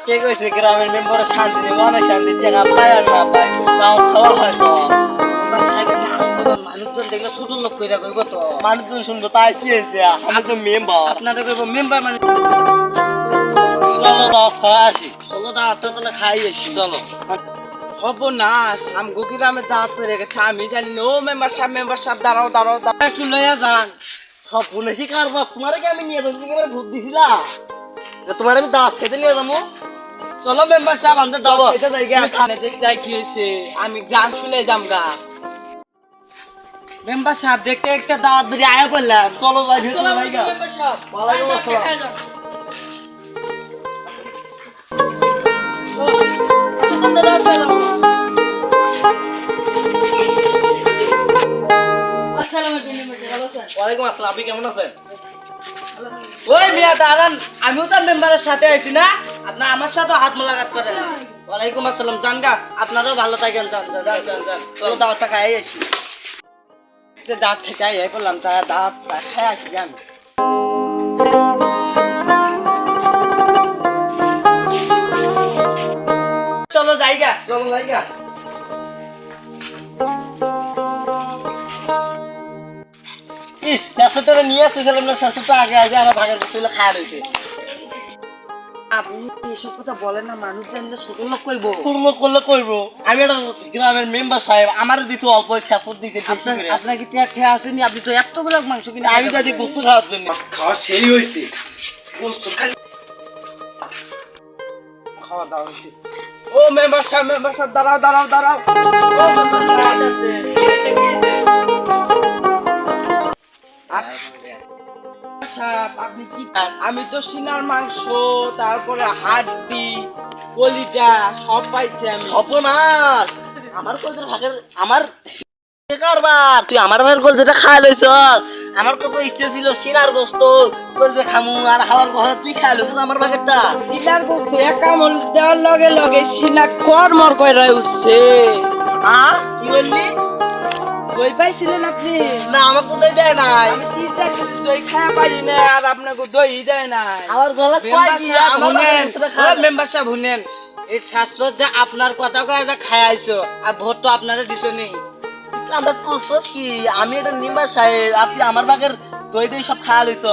কে কইছে গ্রামের মেম্বার শান্তি নেই, অনেক শান্তি, টাকা পায় আর না পায় তাও খাওয়া হয় তো। মানুষজন দেখলে ছোট লোক কইরা কইব তো। মানুষজন শুনবো তাই কি হয়েছে, আমি তো মেম্বার। আপনারা কইব মেম্বার মানে চলো দাও খাওয়া আসি। চলো দাওয়াতটা তাহলে খাই এসি। চলো হব না আমগো গ্রামে দাওয়াত করে গেছে আমি জানি না। ও মেম্বার সাহেব দাঁড়াও দাঁড়াও দাঁড়াও একটু লইয়া যান। সব পুলিশই কারবার, তোমার কি আমি নিয়ে যাচ্ছি, ভোট দিছিলা তোমার আমি দাঁত খেতে নিয়ে যাবো। চলো মেম্বার সাহেব আমাদের দাওয়াত এটা জায়গা থানে দেখতে কি হয়েছে, আমি গ্রাম শুনে যাম গা। মেম্বার সাহেব দেখতে একটা দাওয়াত বেরিয়ে আয়া বললাম। চলো যাই ভেতরে যাই গা। মেম্বার সাহেব ওয়ালাইকুম আসসালাম। ওয়ালাইকুম আসসালাম, আপনি কেমন আছেন? ওই মিয়া দাঁড়ান, আমিও তো মেম্বারের সাথে আইছি না, আপনার আমার সাথে হাত মোলাকাত করেন। ওয়ালাইকুম আসসালাম, জান গা, আপনারাও ভালো থাকেন। যান যান যান যান যান, চলো দাওয়াতটা খাই আসি। দাঁত থেকে আই করলাম, তা দাঁত খাই আসি যান। চলো যাইগা। চলো যাই গা। ইস, শাশুড়িটা নিয়ে আসতেছিলাম না, শাশুড়িটা আগে আগে আমার ভাগের বস্তু খাওয়া রয়েছে। আপনি এসব কথা বলেন না, মানুষ জানলে ছোট লোক কইব। সুরলো করলে করবো, আমি একটা গ্রামের মেম্বার সাহেব, আমার দিতে অল্প শাশুড় দিতে বেশি করে। আপনার কি পেট খেয়ে আসেনি? আপনি তো এতগুলো মাংস কিনে আমি তো আজকে গোস্ত খাওয়ার জন্য। খাওয়া সেই হয়েছে, খাওয়া দাওয়া হয়েছে। ও মেম্বার সাহেব দাঁড়াও দাঁড়াও দাঁড়াও। ও মেম্বার সাহেব, আপনি কি খান? আমি তো সিনার মাংস, তারপরে হাড্ডি, কলিজা সব পাইছি আমি। অপনাশ, আমার কলজের ভাগের আমার কারবার, তুই আমার ভাগের কলজেটা খাওয়া লইছ। আমার কত ইচ্ছে ছিল সিনার গোস্ত কলজে খামু, আর হাওয়ার ঘরে তুই খাওয়া লইছ আমার ভাগেরটা। সিনার বস্তু একা মন দেওয়ার লগে লগে সিনা কর্মর কইরা উঠছে। আর কি বললি? দই পাইছিলেন আপনি? না, আমার তো দই দেয় নাই। আমি কি দেখি দই খাওয়া পারি না, আর আপনাকে দই দেয় নাই। আমার ঘরে কয় কি আমার ভাগেরটা খাওয়া। মেম্বার সাহেব শুনেন, এই শাস্ত্র যে আপনার কথা কয়ে যা খাইছো, আর ভোট তো আপনারা দিছো নেই। আমরা কোসস কি, আমি এটা মেম্বার সাহেব, আপনি আমার ভাগের দই দই সব খাওয়া লইছ।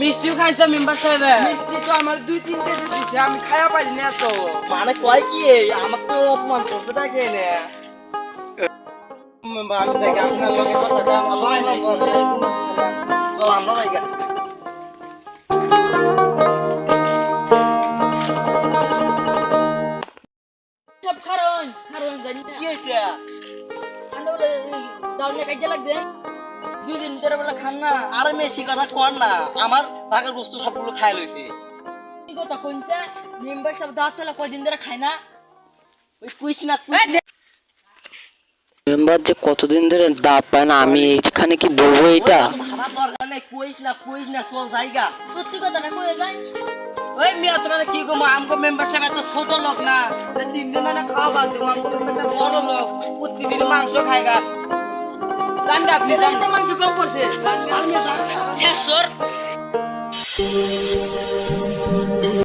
মিষ্টিও খাইছো মেম্বার সাহেব? মিষ্টি তো আমার 2-3টে দিছে, আমি খাওয়া পারি না তো। মানে কয় কি আমাকে তো অপমান করতে থাকে না। মেম্বার আমি দেখি আপনার লগে কথা আমরা নাই গা। সব কারণ জানি না কি হয়েছে? আমরা দাউনে কাজে লাগছে 2 দিন ধরে বলে খান না। আরে মেশি কথা কর না, আমার ভাগের বস্তু সবগুলো খাই লইছে। কি কথা কইছে? মেম্বার সব দাওয়াত পেলে কয়দিন ধরে খায় না। ওই কুইস না কুইস না। মেম্বার যে কতদিন ধরে দাঁত পায় না, আমি এইখানে কি বলবো এটা? আমার দরকার নেই, কুইস না চল জায়গা। সত্যি কথা না কয়ে যায়। ওই মিয়া তোরা কি গো, আমগো মেম্বার সাহেব এত ছোট লোক না, 3 দিন না খাওয়া বাদ দেবো। আমগো মেম্বার বড় লোক, প্রতিদিন মাংস খায়গা। জান গা আপনি, জান মাংস কম করছে। জানি আমি জানি। শেষর